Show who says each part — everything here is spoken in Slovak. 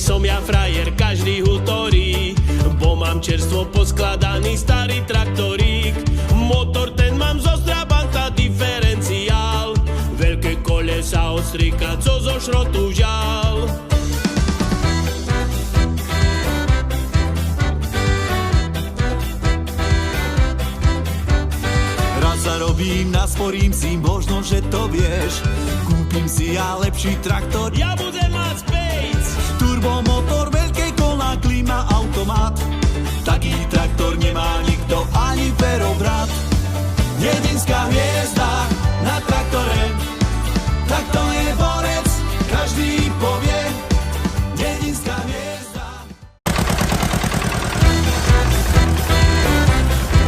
Speaker 1: som ja frajer, každý hutorí, bo mám čerstvo poskladaný starý traktorík. Motor ten mám zo Strabanta diferenciál, veľké kolesa od strika, co zo šrotu žal.
Speaker 2: Raz zarobím, nasporím si, možno, že to vieš. Kúpim si ja lepší traktor,
Speaker 1: Ja budem mať Space,
Speaker 2: turbomotor, veľké kola, klíma, automat. Taký traktor nemá nikto, ani Fero brat. Dedinská hviezda